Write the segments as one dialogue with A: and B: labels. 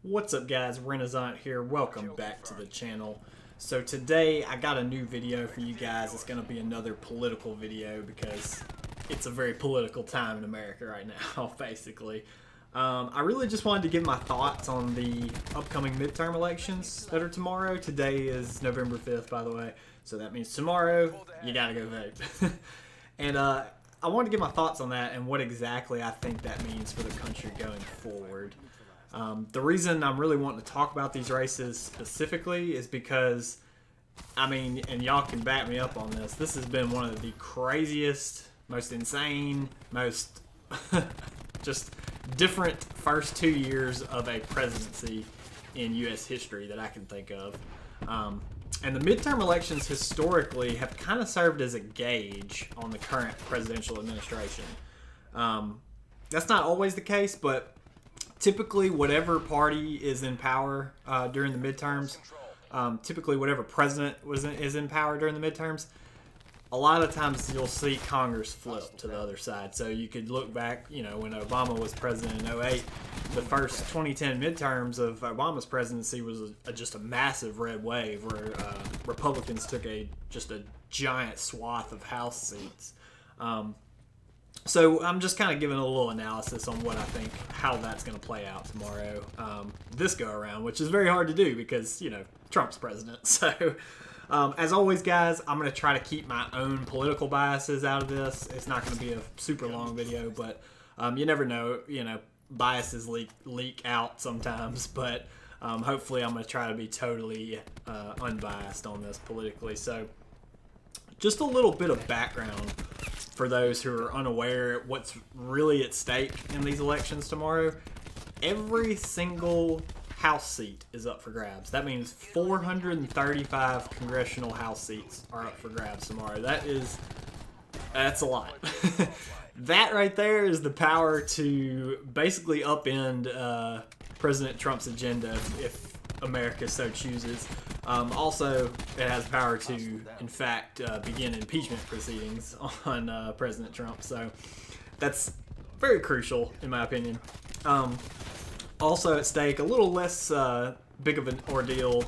A: What's up guys, Renasant here, welcome back to the channel. So today I got a new video for you guys. It's going to be another political video because it's a very political time in America right now, basically. I really just wanted to give my thoughts on the upcoming midterm elections that are tomorrow. Today is November 5th, by the way, so that means tomorrow you gotta go vote. And I wanted to give my thoughts on that and what exactly I think that means for the country going forward. The reason I'm really wanting to talk about these races specifically is because, I mean, and y'all can back me up on this, this has been one of the craziest, most insane, most just different first 2 years of a presidency in U.S. history that I can think of. And the midterm elections historically have kind of served as a gauge on the current presidential administration. That's not always the case, but typically whatever party is in power during the midterms, typically whatever president is in power during the midterms, a lot of times you'll see Congress flip to the other side. So you could look back, you know, when Obama was president in 2008, the first 2010 midterms of Obama's presidency was just a massive red wave where Republicans took just a giant swath of House seats. So I'm just kind of giving a little analysis on what I think, how that's going to play out tomorrow, this go around, which is very hard to do because, you know, Trump's president. So as always, guys, I'm going to try to keep my own political biases out of this. It's not going to be a super long video, but you never know, you know, biases leak out sometimes, but hopefully I'm going to try to be totally unbiased on this politically. So just a little bit of background for those who are unaware what's really at stake in these elections tomorrow. Every single House seat is up for grabs. That means 435 congressional House seats are up for grabs tomorrow. That's a lot. That right there is the power to basically upend President Trump's agenda if America so chooses. Also, it has power to, in fact, begin impeachment proceedings on President Trump. So that's very crucial, in my opinion. Also at stake, a little less big of an ordeal,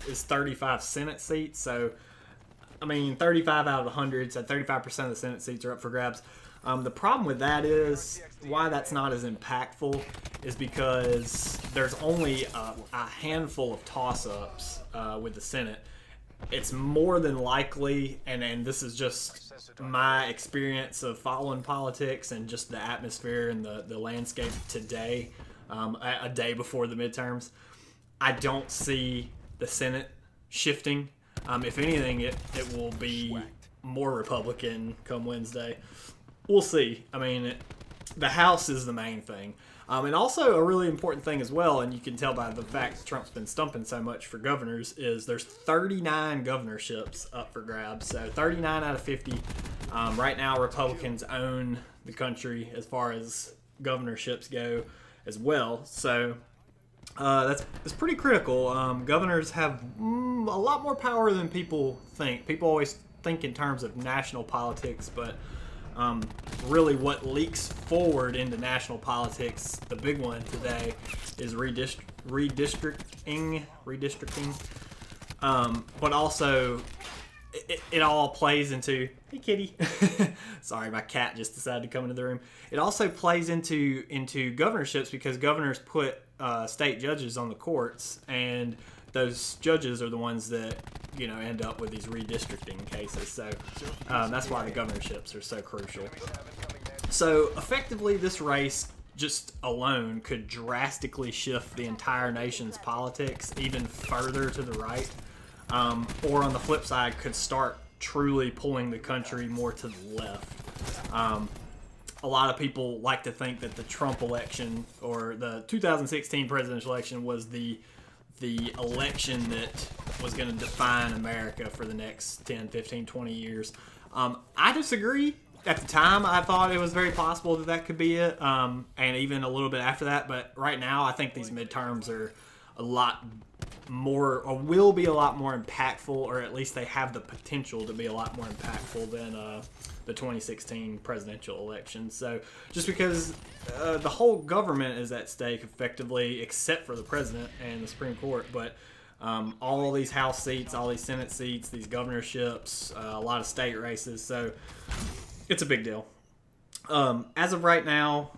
A: is 35 Senate seats. So, I mean, 35 out of 100, so 35% of the Senate seats are up for grabs. The problem with that is, why that's not as impactful is because there's only a handful of toss-ups with the Senate. It's more than likely, and this is just my experience of following politics and just the atmosphere and the landscape today, a day before the midterms, I don't see the Senate shifting. If anything, it will be more Republican come Wednesday. We'll see. I mean, the House is the main thing. And also a really important thing as well, and you can tell by the fact that Trump's been stumping so much for governors, is there's 39 governorships up for grabs. So 39 out of 50. Right now, Republicans own the country as far as governorships go as well. So that's pretty critical. Governors have a lot more power than people think. People always think in terms of national politics, but really what leaks forward into national politics, the big one today, is redistricting. But also, it all plays into, hey kitty, sorry, my cat just decided to come into the room. It also plays into governorships because governors put state judges on the courts, and those judges are the ones that, you know, end up with these redistricting cases. So that's why the governorships are so crucial. So effectively, this race just alone could drastically shift the entire nation's politics even further to the right, or on the flip side, could start truly pulling the country more to the left. A lot of people like to think that the Trump election or the 2016 presidential election was the election that was going to define America for the next 10, 15, 20 years. I disagree. At the time, I thought it was very possible that could be it, and even a little bit after that. But right now, I think these midterms are a lot more, or will be a lot more impactful, or at least they have the potential to be a lot more impactful than the 2016 presidential election. So just because the whole government is at stake effectively, except for the president and the Supreme Court, but all these House seats, all these Senate seats, these governorships, a lot of state races. So it's a big deal. As of right now,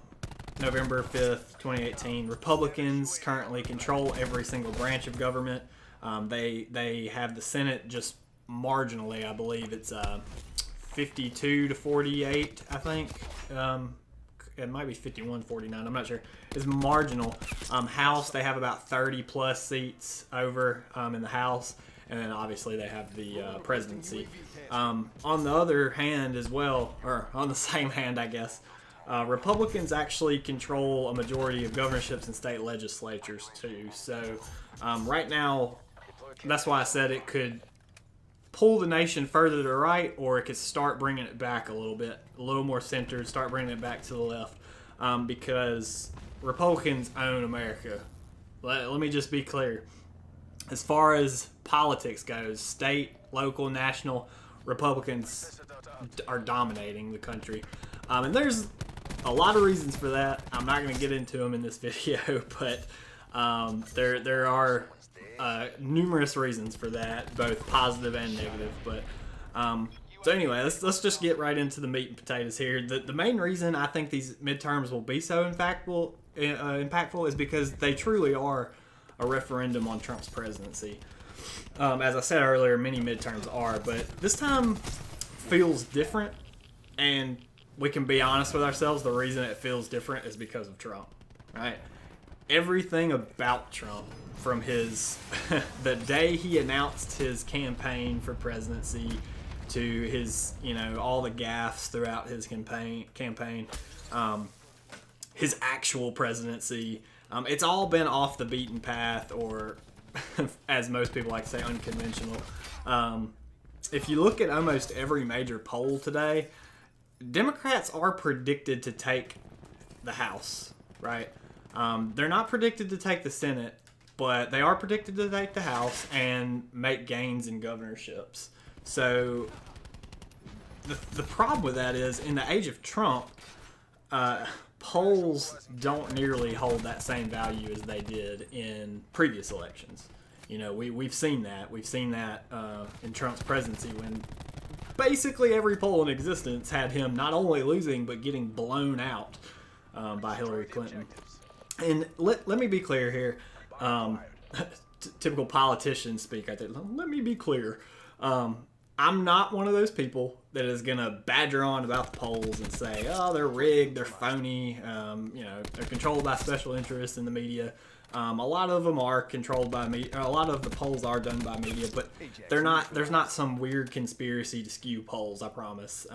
A: November 5th, 2018, Republicans currently control every single branch of government. They have the Senate just marginally. I believe it's 52 to 48, I think. It might be 51-49, I'm not sure. It's marginal. House, they have about 30 plus seats over in the House. And then obviously they have the presidency. On the other hand as well, or on the same hand, I guess, Republicans actually control a majority of governorships and state legislatures too. So right now, that's why I said it could pull the nation further to the right, or it could start bringing it back a little bit, a little more centered, start bringing it back to the left, because Republicans own America. Let me just be clear. As far as politics goes, state, local, national, Republicans are dominating the country. And there's a lot of reasons for that. I'm not going to get into them in this video, but there are numerous reasons for that, both positive and negative. But so anyway, let's just get right into the meat and potatoes here. The main reason I think these midterms will be so impactful is because they truly are a referendum on Trump's presidency. As I said earlier, many midterms are, but this time feels different, and we can be honest with ourselves. The reason it feels different is because of Trump, right? Everything about Trump, from his the day he announced his campaign for presidency to his, all the gaffes throughout his campaign, his actual presidency, it's all been off the beaten path, or as most people like to say, unconventional. If you look at almost every major poll today, Democrats are predicted to take the House, right? They're not predicted to take the Senate, but they are predicted to take the House and make gains in governorships. So the problem with that is, in the age of Trump, polls don't nearly hold that same value as they did in previous elections. We've seen that. We've seen that in Trump's presidency, when basically every poll in existence had him not only losing but getting blown out by Hillary Clinton. And let me be clear here. Typical politician speak right there. Let me be clear. I'm not one of those people that is going to badger on about the polls and say, oh, they're rigged, they're phony, they're controlled by special interests in the media. A lot of them are controlled by media. A lot of the polls are done by media, but they're not. There's not some weird conspiracy to skew polls, I promise.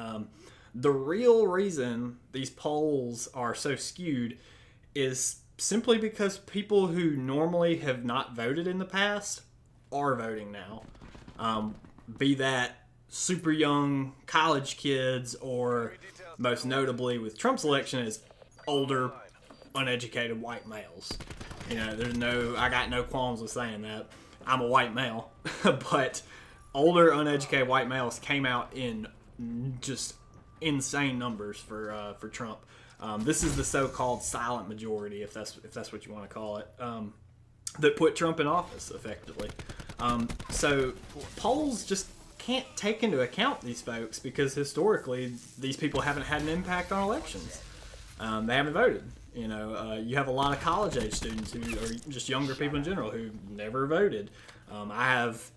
A: The real reason these polls are so skewed is simply because people who normally have not voted in the past are voting now. Be that super young college kids, or most notably with Trump's election, is older, uneducated white males. I got no qualms with saying that. I'm a white male, but older, uneducated white males came out in just insane numbers for Trump. This is the so-called silent majority, if that's what you want to call it, that put Trump in office effectively. So polls just can't take into account these folks, because historically these people haven't had an impact on elections. They haven't voted. You have a lot of college-age students, who are just younger people in general, who never voted. I have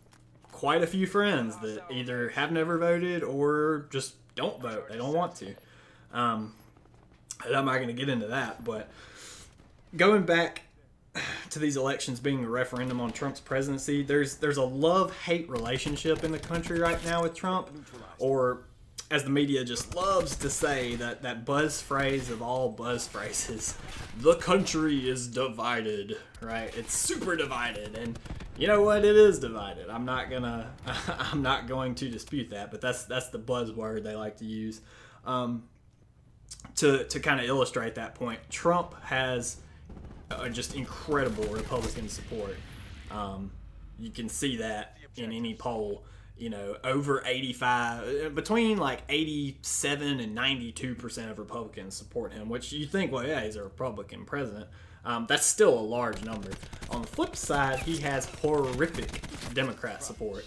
A: quite a few friends that either have never voted or just don't vote. They don't want to. And I'm not going to get into that, but going back to these elections being a referendum on Trump's presidency, there's a love-hate relationship in the country right now with Trump, or as the media just loves to say, that buzz phrase of all buzz phrases, the country is divided, right? It's super divided, and you know what? It is divided. I'm not going to dispute that, but that's the buzzword they like to use to kind of illustrate that point. Trump has just incredible Republican support. You can see that in any poll. You know, over 85, between like 87 and 92% of Republicans support him, which you think, well, yeah, he's a Republican president. That's still a large number. On the flip side, he has horrific Democrat support.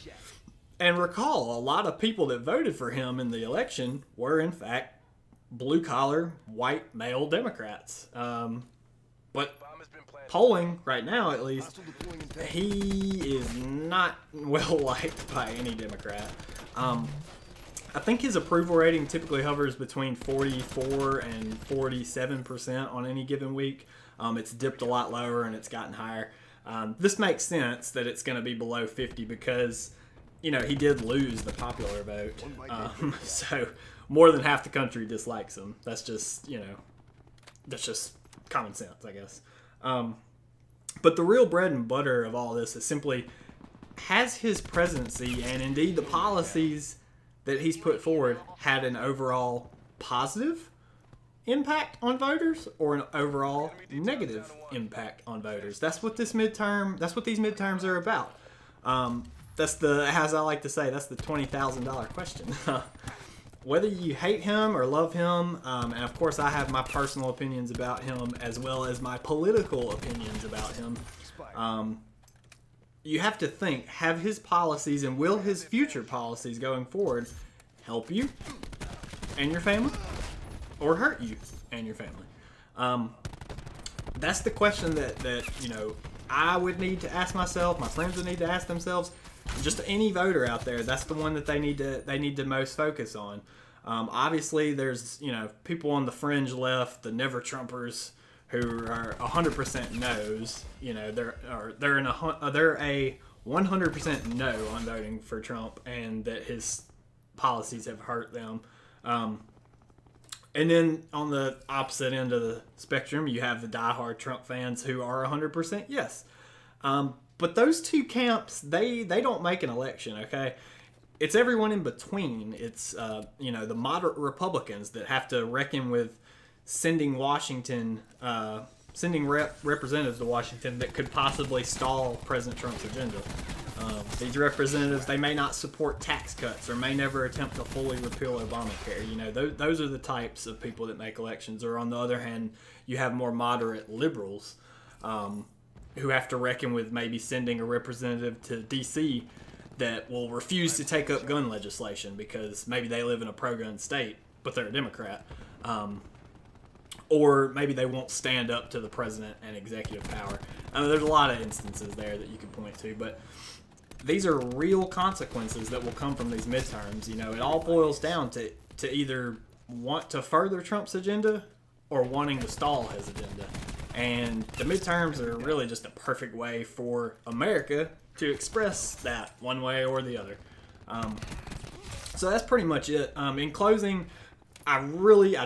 A: And recall, a lot of people that voted for him in the election were, in fact, blue-collar, white, male Democrats. But polling, right now at least, he is not well liked by any Democrat. I think his approval rating typically hovers between 44 and 47% on any given week. It's dipped a lot lower and it's gotten higher. This makes sense that it's going to be below 50 because, you know, he did lose the popular vote. So more than half the country dislikes him. That's just, you know, that's just common sense, I guess. But the real bread and butter of all this is simply, has his presidency and indeed the policies that he's put forward had an overall positive impact on voters or an overall negative impact on voters? That's what these midterms are about. That's the, as I like to say, that's the $20,000 question. Whether you hate him or love him, and of course I have my personal opinions about him as well as my political opinions about him, you have to think, have his policies and will his future policies going forward help you and your family or hurt you and your family? That's the question that you know, I would need to ask myself, my friends would need to ask themselves. Just any voter out there, that's the one that they need to most focus on. Obviously, there's, you know, people on the fringe left, the never Trumpers, who are 100% no's. You know, they're a 100% no on voting for Trump, and that his policies have hurt them. And then on the opposite end of the spectrum, you have the diehard Trump fans who are 100% yes. But those two camps, they don't make an election, okay? It's everyone in between. It's, you know, the moderate Republicans that have to reckon with sending representatives to Washington that could possibly stall President Trump's agenda. These representatives, they may not support tax cuts or may never attempt to fully repeal Obamacare. You know, those are the types of people that make elections. Or on the other hand, you have more moderate liberals, who have to reckon with maybe sending a representative to D.C. that will refuse to take up gun legislation because maybe they live in a pro-gun state, but they're a Democrat. Or maybe they won't stand up to the president and executive power. I mean, there's a lot of instances there that you can point to, but these are real consequences that will come from these midterms. You know, it all boils down to either want to further Trump's agenda or wanting to stall his agenda. And the midterms are really just a perfect way for America to express that one way or the other. So that's pretty much it. In closing, I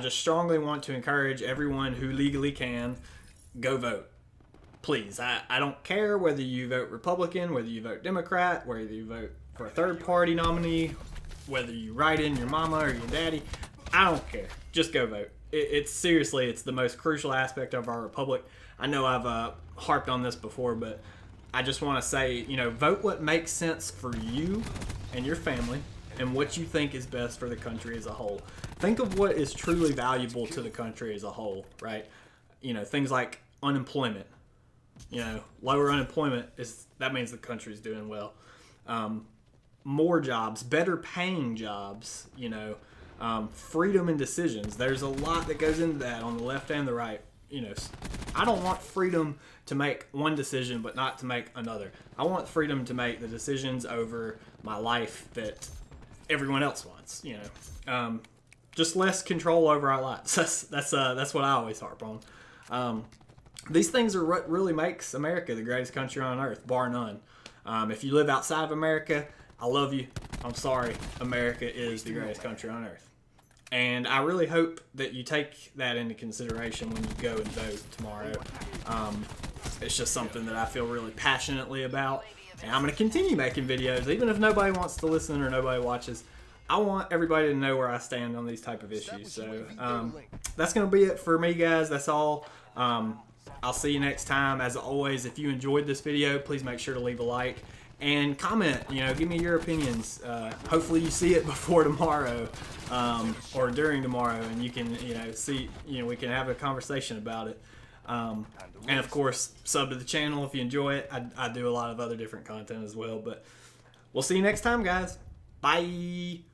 A: just strongly want to encourage everyone who legally can, go vote. Please, I don't care whether you vote Republican, whether you vote Democrat, whether you vote for a third party nominee, whether you write in your mama or your daddy. I don't care. Just go vote. It's seriously, it's the most crucial aspect of our republic. I know I've harped on this before, but I just want to say, you know, vote what makes sense for you and your family and what you think is best for the country as a whole. Think of what is truly valuable to the country as a whole, right? You know, things like unemployment. You know, lower unemployment that means the country's doing well. More jobs, better paying jobs, you know. Freedom and decisions. There's a lot that goes into that on the left and the right. You know, I don't want freedom to make one decision but not to make another. I want freedom to make the decisions over my life that everyone else wants. You know, just less control over our lives. That's what I always harp on. These things are what really makes America the greatest country on earth, bar none. If you live outside of America, I love you. I'm sorry. America is the greatest country on earth. And I really hope that you take that into consideration when you go and vote tomorrow. It's just something that I feel really passionately about. And I'm going to continue making videos, even if nobody wants to listen or nobody watches. I want everybody to know where I stand on these type of issues. So that's going to be it for me, guys. That's all. I'll see you next time. As always, if you enjoyed this video, please make sure to leave a like. and comment. You know, give me your opinions. Hopefully you see it before tomorrow, or during tomorrow, and you can, you know, see, you know, we can have a conversation about it. And of course, sub to the channel if you enjoy it. I do a lot of other different content as well. But we'll see you next time, guys. Bye.